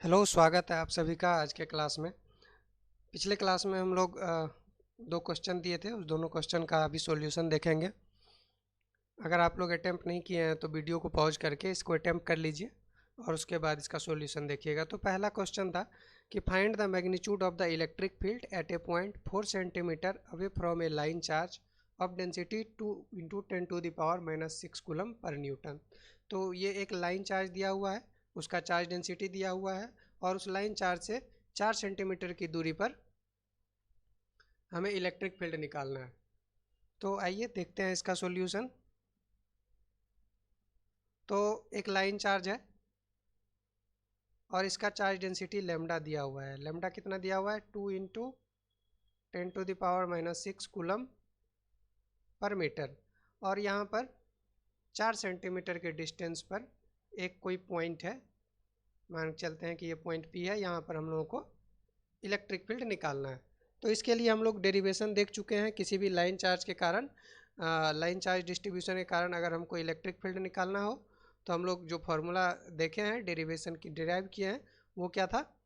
Hello, स्वागत है आप सभी का आज के क्लास में। पिछले क्लास में हम लोग दो क्वेश्चन दिए थे, उस दोनों क्वेश्चन का अभी सॉल्यूशन देखेंगे। अगर आप लोग अटेम्प्ट नहीं किए हैं तो वीडियो को पॉज करके इसको अटेम्प्ट कर लीजिए और उसके बाद इसका सॉल्यूशन देखिएगा। तो पहला क्वेश्चन था कि find the magnitude of the electric field at A point 4 centimetre away from A line charge of density 2 × 10⁻⁻⁶ coulomb per Newton. तो ये एक लाइन चार्ज दिया हुआ है, उसका चार्ज डेंसिटी दिया हुआ है और उस लाइन चार्ज से 4 सेंटीमीटर की दूरी पर हमें इलेक्ट्रिक फील्ड निकालना है। तो आइए देखते हैं इसका सॉल्यूशन। तो एक लाइन चार्ज है और इसका चार्ज डेंसिटी लेमडा दिया हुआ है। लेमडा कितना दिया हुआ है? 2 × 10⁻⁻⁶ कूलम पर मीटर। और यहाँ पर 4 सेंटीमीटर के डिस्टेंस पर एक कोई पॉइंट है, मान के चलते हैं कि ये पॉइंट पी है। यहाँ पर हम लोगों को इलेक्ट्रिक फील्ड निकालना है। तो इसके लिए हम लोग डेरिवेशन देख चुके हैं। किसी भी लाइन चार्ज के कारण, लाइन चार्ज डिस्ट्रीब्यूशन के कारण अगर हमको इलेक्ट्रिक फील्ड निकालना हो तो हम लोग जो फार्मूला देखे हैं, डेरिवेशन की डिराइव किए हैं, वो क्या था,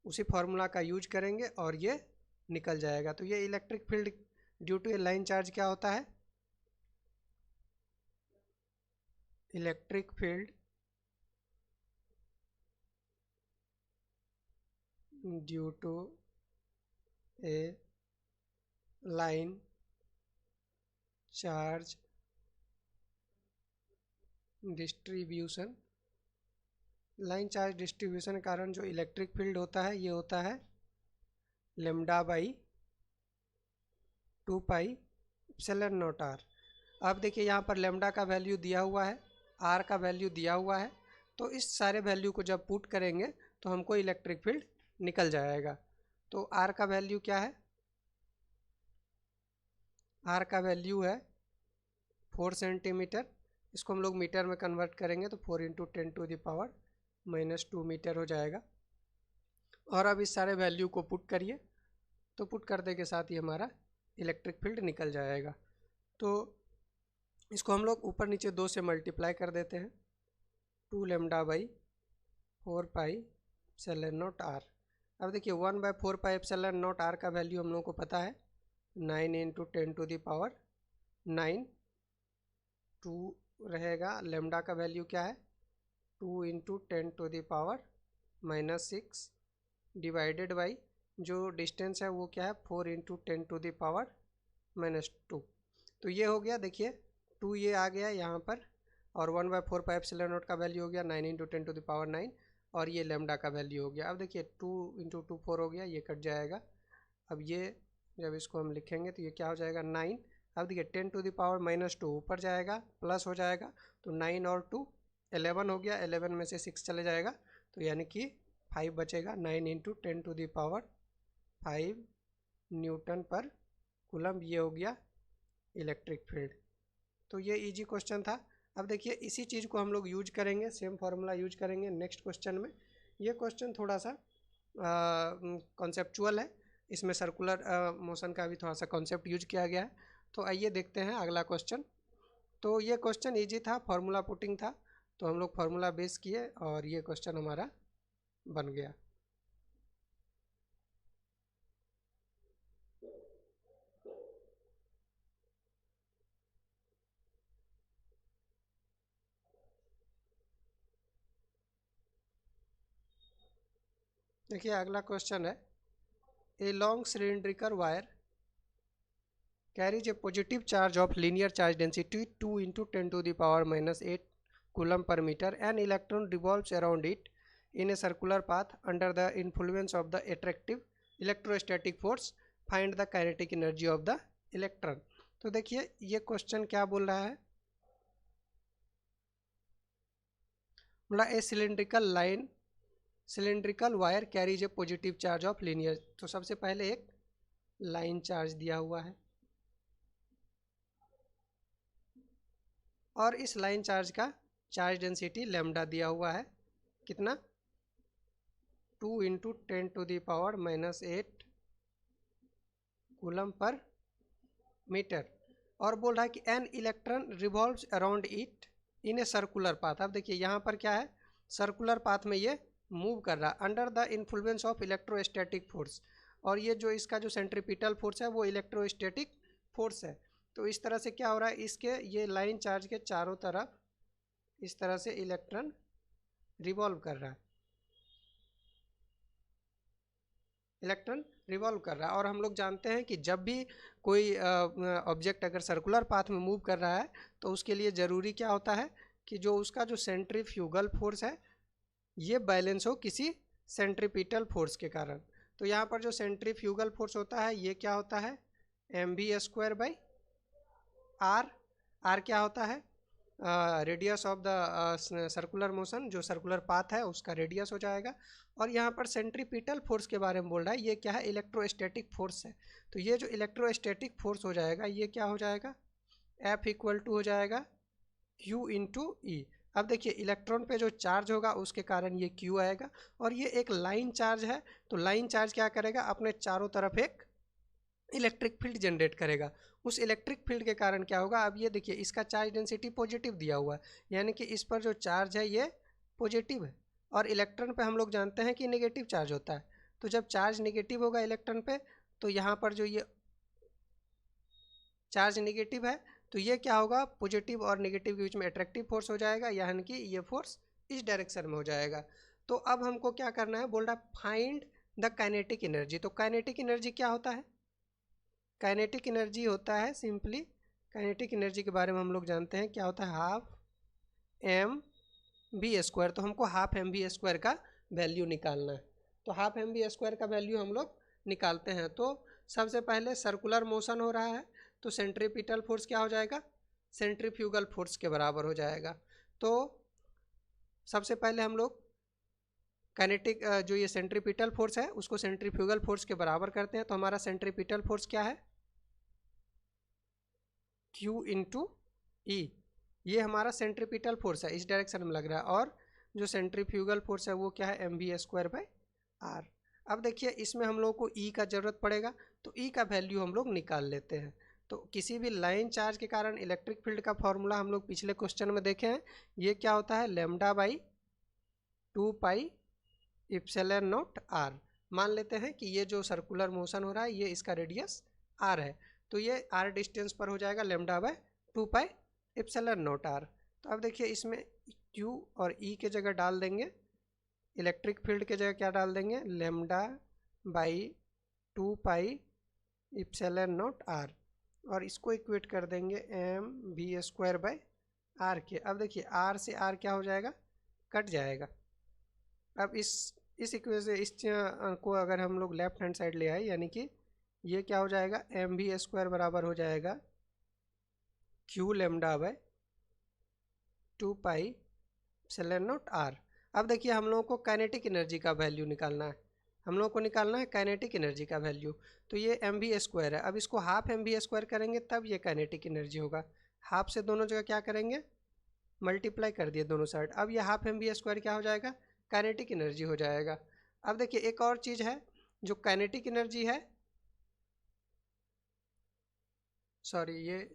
उसी फार्मूला का यूज करेंगे और ये निकल जाएगा। तो ये electric field due to a line charge क्या होता है? Electric field due to a line charge distribution, line charge distribution के कारण जो इलेक्ट्रिक फील्ड होता है ये होता है λ/2πε0r। अब देखिए यहाँ पर लेमडा का वैल्यू दिया हुआ है, आर का वैल्यू दिया हुआ है। तो इस सारे वैल्यू को जब पुट करेंगे तो हमको इलेक्ट्रिक फील्ड निकल जाएगा। तो आर का वैल्यू क्या है? आर का वैल्यू है 4 सेंटीमीटर। इसको हम लोग मीटर में कन्वर्ट करेंगे तो 4 × 10⁻⁻2 मीटर हो जाएगा। और अब इस सारे वैल्यू को पुट करिए, तो पुट करने के साथ ही हमारा इलेक्ट्रिक फील्ड निकल जाएगा। तो इसको हम लोग ऊपर नीचे 2 से मल्टीप्लाई कर देते हैं, 2λ/4πε0r। अब देखिए 1/4πε0r का वैल्यू हम लोगों को पता है 9 × 10⁻9। 2 रहेगा, लेमडा का वैल्यू क्या है? 2 × 10⁻⁻6 डिवाइडेड बाई जो डिस्टेंस है वो क्या है? 4 × 10⁻⁻2। तो ये हो गया, देखिए 2 ये आ गया यहाँ पर, और 1/4πε0 का वैल्यू हो गया 9 × 10⁻9, और ये लेमडा का वैल्यू हो गया। अब देखिए 2 × 2 4 हो गया, ये कट जाएगा। अब ये जब इसको हम लिखेंगे तो ये क्या हो जाएगा? 9। अब देखिए 10⁻⁻2 ऊपर जाएगा, प्लस हो जाएगा, तो 9 और 2 11 हो गया। 11 में से 6 चले जाएगा, तो यानी कि 5 बचेगा। 9 × 10⁵ न्यूटन पर कूलम, ये हो गया इलेक्ट्रिक फील्ड। तो ये इजी क्वेश्चन था। अब देखिए इसी चीज़ को हम लोग यूज करेंगे, सेम फार्मूला यूज करेंगे नेक्स्ट क्वेश्चन में। ये क्वेश्चन थोड़ा सा कॉन्सेप्चुअल है, इसमें सर्कुलर मोशन का भी थोड़ा सा कॉन्सेप्ट यूज किया गया है। तो आइए देखते हैं अगला क्वेश्चन। तो ये क्वेश्चन इजी था, फार्मूला पुटिंग था, तो हम लोग फार्मूला बेस किए और ये क्वेश्चन हमारा बन गया। देखिए अगला क्वेश्चन है, a long cylindrical wire carries a positive charge of linear charge density 2 × 10⁻⁻8 coulomb per meter. An electron revolves around it in a circular path under the influence of the attractive electrostatic force. Find the kinetic energy of the electron. तो देखिए ये question क्या बोल रहा है, बोला a cylindrical wire carries a positive charge of linear. तो सबसे पहले एक लाइन चार्ज दिया हुआ है और इस लाइन चार्ज का चार्ज डेंसिटी लेमडा दिया हुआ है, कितना? 2 × 10⁻⁻8 कूलम पर मीटर। और बोल रहा है कि an electron revolves around it in a circular path. अब देखिए यहाँ पर क्या है, सर्कुलर पाथ में ये मूव कर रहा है under the influence of electrostatic force, और ये जो इसका जो सेंट्रीपिटल फोर्स है वो इलेक्ट्रोस्टैटिक फोर्स है। तो इस तरह से क्या हो रहा है, इसके ये लाइन चार्ज के चारों तरफ इस तरह से इलेक्ट्रॉन रिवॉल्व कर रहा है, इलेक्ट्रॉन रिवॉल्व कर रहा है। और हम लोग जानते हैं कि जब भी कोई ऑब्जेक्ट अगर सर्कुलर पाथ में मूव कर रहा है तो उसके लिए ज़रूरी क्या होता है कि जो उसका जो सेंट्रीफ्यूगल फोर्स है ये बैलेंस हो किसी सेंट्रीपिटल फोर्स के कारण। तो यहाँ पर जो सेंट्रीफ्यूगल फोर्स होता है ये क्या होता है, mv² आर क्या होता है, radius of the circular motion, जो सर्कुलर पाथ है उसका रेडियस हो जाएगा। और यहाँ पर सेंट्रीपिटल फोर्स के बारे में बोल रहा है, ये क्या है, इलेक्ट्रोस्टैटिक फोर्स है। तो ये जो इलेक्ट्रोस्टैटिक फोर्स हो जाएगा ये क्या हो जाएगा, F इक्वल टू हो जाएगा Q इंटू ई। अब देखिए इलेक्ट्रॉन पे जो चार्ज होगा उसके कारण ये Q आएगा, और ये एक लाइन चार्ज है, तो लाइन चार्ज क्या करेगा, अपने चारों तरफ एक इलेक्ट्रिक फील्ड जनरेट करेगा। उस इलेक्ट्रिक फील्ड के कारण क्या होगा, अब ये देखिए इसका चार्ज डेंसिटी पॉजिटिव दिया हुआ है, यानी कि इस पर जो चार्ज है ये पॉजिटिव है, और इलेक्ट्रॉन पे हम लोग जानते हैं कि नेगेटिव चार्ज होता है। तो जब चार्ज नेगेटिव होगा इलेक्ट्रॉन पे, तो यहाँ पर जो ये चार्ज नेगेटिव है तो ये क्या होगा, पॉजिटिव और नेगेटिव के बीच में अट्रैक्टिव फोर्स हो जाएगा, यानी कि ये फोर्स इस डायरेक्शन में हो जाएगा। तो अब हमको क्या करना है, बोल रहा है फाइंड द काइनेटिक एनर्जी। तो काइनेटिक एनर्जी क्या होता है, काइनेटिक एनर्जी होता है सिंपली, काइनेटिक एनर्जी के बारे में हम लोग जानते हैं क्या होता है, हाफ mv²। तो हमको हाफ mv² का वैल्यू निकालना है। तो हाफ mv² का वैल्यू हम लोग निकालते हैं। तो सबसे पहले सर्कुलर मोशन हो रहा है, तो सेंट्रीपिटल फोर्स क्या हो जाएगा, सेंट्रीफ्यूगल फोर्स के बराबर हो जाएगा। तो सबसे पहले हम लोग काइनेटिक जो ये सेंट्रीपिटल फोर्स है उसको सेंट्रीफ्यूगल फोर्स के बराबर करते हैं। तो हमारा सेंट्रीपिटल फोर्स क्या है, Q इंटू ई, ये हमारा सेंट्रीपिटल फोर्स है, इस डायरेक्शन में लग रहा है। और जो सेंट्रीफ्यूगल फोर्स है वो क्या है, mv²/r। अब देखिए इसमें हम लोग को E का ज़रूरत पड़ेगा, तो E का वैल्यू हम लोग निकाल लेते हैं। तो किसी भी लाइन चार्ज के कारण इलेक्ट्रिक फील्ड का फॉर्मूला हम लोग पिछले क्वेश्चन में देखे हैं, ये क्या होता है, λ/2πε0r। मान लेते हैं कि ये जो सर्कुलर मोशन हो रहा है ये इसका रेडियस r है, तो ये r डिस्टेंस पर हो जाएगा λ/2πε0r। तो अब देखिए इसमें Q और E के जगह डाल देंगे, इलेक्ट्रिक फील्ड के जगह क्या डाल देंगे, λ/2πε0r, और इसको इक्वेट कर देंगे mv²/r के। अब देखिए r से r क्या हो जाएगा, कट जाएगा। अब इस इक्वेशन इस को अगर हम लोग लेफ्ट हैंड साइड ले आए, यानी कि ये क्या हो जाएगा, mv² बराबर हो जाएगा Q λ/2πε0r। अब देखिए हम लोगों को काइनेटिक एनर्जी का वैल्यू निकालना है, हम लोगों को निकालना है काइनेटिक एनर्जी का वैल्यू। तो ये mv² है, अब इसको हाफ mv² करेंगे तब ये काइनेटिक एनर्जी होगा। हाफ से दोनों जगह क्या करेंगे, मल्टीप्लाई कर दिए दोनों साइड, अब ये हाफ mv² क्या हो जाएगा, काइनेटिक एनर्जी हो जाएगा। अब देखिए एक और चीज़ है, जो काइनेटिक एनर्जी है, सॉरी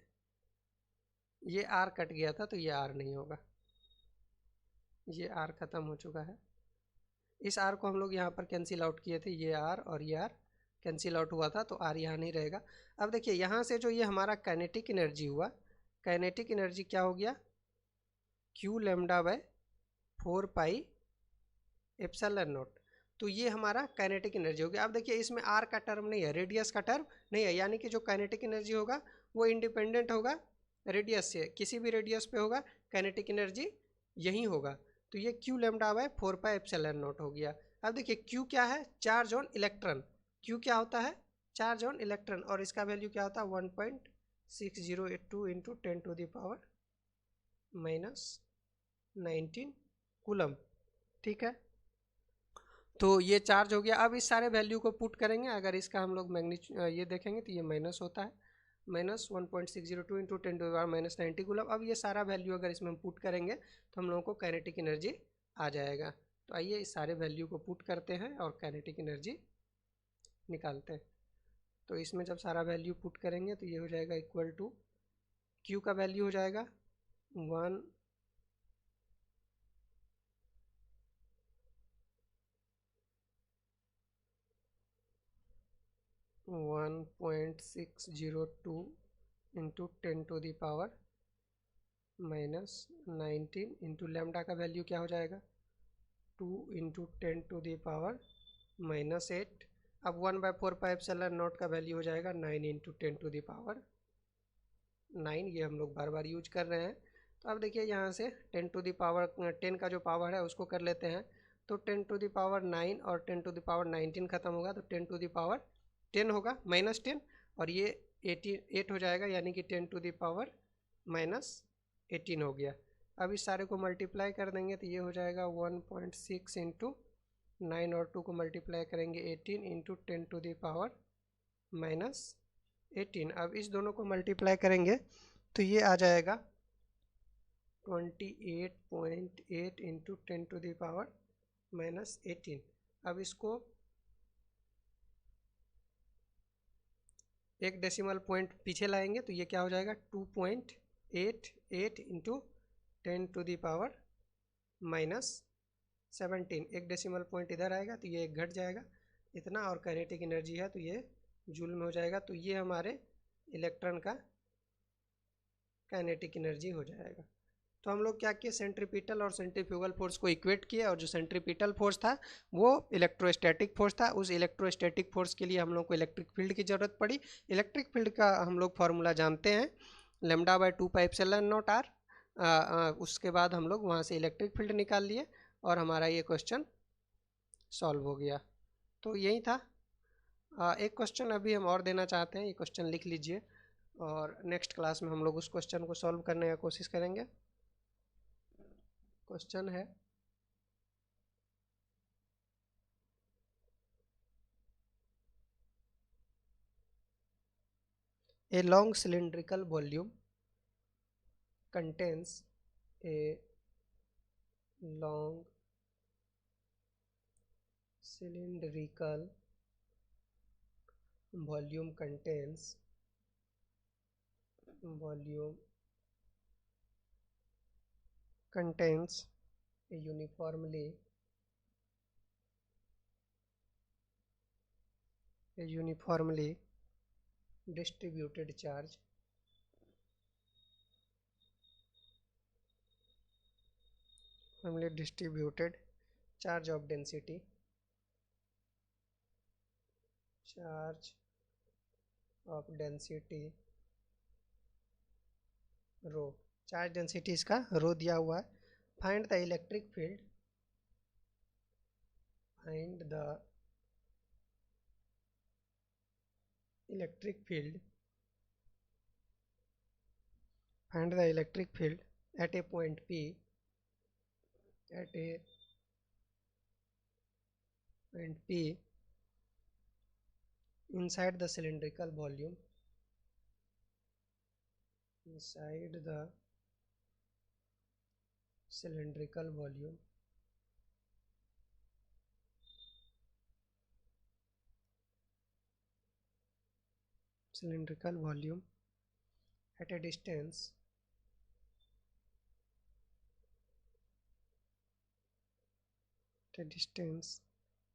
ये आर कट गया था तो ये आर नहीं होगा, ये आर ख़त्म हो चुका है। इस आर को हम लोग यहाँ पर कैंसिल आउट किए थे, ये आर और ये आर कैंसिल आउट हुआ था, तो आर यहाँ नहीं रहेगा। अब देखिए यहाँ से जो ये हमारा काइनेटिक एनर्जी हुआ, काइनेटिक एनर्जी क्या हो गया, Q λ/4πε0। तो ये हमारा काइनेटिक एनर्जी हो गया। अब देखिए इसमें आर का टर्म नहीं है, रेडियस का टर्म नहीं है, यानी कि जो काइनेटिक एनर्जी होगा वो इंडिपेंडेंट होगा रेडियस से, किसी भी रेडियस पे होगा काइनेटिक एनर्जी यही होगा। तो ये Q λ/4πε0 हो गया। अब देखिए Q क्या है, चार्ज ऑन इलेक्ट्रॉन। Q क्या होता है, चार्ज ऑन इलेक्ट्रॉन, और इसका वैल्यू क्या होता है 1.6082 इंटू 10⁻⁻19 कूलम। ठीक है, तो ये चार्ज हो गया। अब इस सारे वैल्यू को पुट करेंगे, अगर इसका हम लोग ये देखेंगे तो ये माइनस होता है, -1.602 इंटू 10⁻⁻90 कूलम। अब ये सारा वैल्यू अगर इसमें हम पुट करेंगे तो हम लोगों को काइनेटिक एनर्जी आ जाएगा। तो आइए इस सारे वैल्यू को पुट करते हैं और काइनेटिक एनर्जी निकालते हैं। तो इसमें जब सारा वैल्यू पुट करेंगे तो ये हो जाएगा इक्वल टू, Q का वैल्यू हो जाएगा 1 1.602 इंटू 10⁻⁻19 इंटू लेमडा का वैल्यू क्या हो जाएगा 2 इंटू 10⁻⁻8। अब 1/4πε0 का वैल्यू हो जाएगा 9 इंटू 10⁻9। ये हम लोग बार बार यूज कर रहे हैं। तो अब देखिए यहाँ से 10 का जो पावर है उसको कर लेते हैं। तो 10⁻9 और 10⁻19 खत्म होगा तो 10⁻10 होगा -10 और ये 8 हो जाएगा, यानी कि 10⁻18 हो गया। अब इस सारे को मल्टीप्लाई कर देंगे तो ये हो जाएगा 1.6 इंटू 9 और 2 को मल्टीप्लाई करेंगे 18 इंटू 10⁻18। अब इस दोनों को मल्टीप्लाई करेंगे तो ये आ जाएगा 28.8 इंटू 10⁻18। अब इसको एक डेसिमल पॉइंट पीछे लाएंगे तो ये क्या हो जाएगा 2.88 इंटू 10⁻17। एक डेसिमल पॉइंट इधर आएगा तो ये एक घट जाएगा इतना, और काइनेटिक एनर्जी है तो ये जूल में हो जाएगा। तो ये हमारे इलेक्ट्रॉन का काइनेटिक एनर्जी हो जाएगा। तो हम लोग क्या किए, सेंट्रीपिटल और सेंट्रीफ्यूगल फोर्स को इक्वेट किए, और जो सेंट्रीपिटल फोर्स था वो इलेक्ट्रोस्टैटिक फोर्स था। उस इलेक्ट्रोस्टैटिक फोर्स के लिए हम लोग को इलेक्ट्रिक फील्ड की ज़रूरत पड़ी। इलेक्ट्रिक फील्ड का हम लोग फार्मूला जानते हैं, λ/2πε0r। उसके बाद हम लोग वहाँ से इलेक्ट्रिक फील्ड निकाल लिए और हमारा ये क्वेश्चन सॉल्व हो गया। तो यही था। एक क्वेश्चन अभी हम और देना चाहते हैं, ये क्वेश्चन लिख लीजिए और नेक्स्ट क्लास में हम लोग उस क्वेश्चन को सॉल्व करने का कोशिश करेंगे। क्वेश्चन है a long cylindrical volume contains a long cylindrical volume contains a uniformly distributed charge of density rho। Charge density इसका रो दिया हुआ है। Find the electric field at a point P inside the cylindrical volume at a distance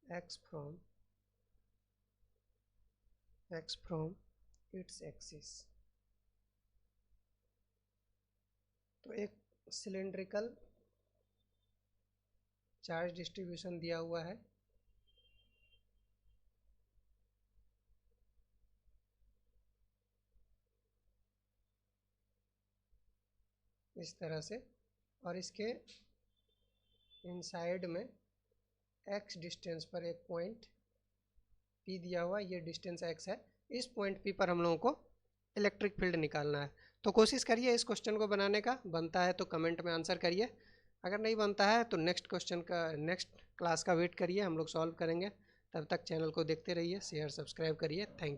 x from its axis। तो एक cylindrical charge distribution दिया हुआ है, इस तरह से, और इसके इनसाइड में x डिस्टेंस पर एक पॉइंट P दिया हुआ, ये डिस्टेंस x है। इस पॉइंट P पर हम लोगों को इलेक्ट्रिक फील्ड निकालना है। तो कोशिश करिए इस क्वेश्चन को बनाने का, बनता है तो कमेंट में आंसर करिए, अगर नहीं बनता है तो नेक्स्ट क्लास का वेट करिए, हम लोग सॉल्व करेंगे। तब तक चैनल को देखते रहिए, शेयर सब्सक्राइब करिए। Thank you.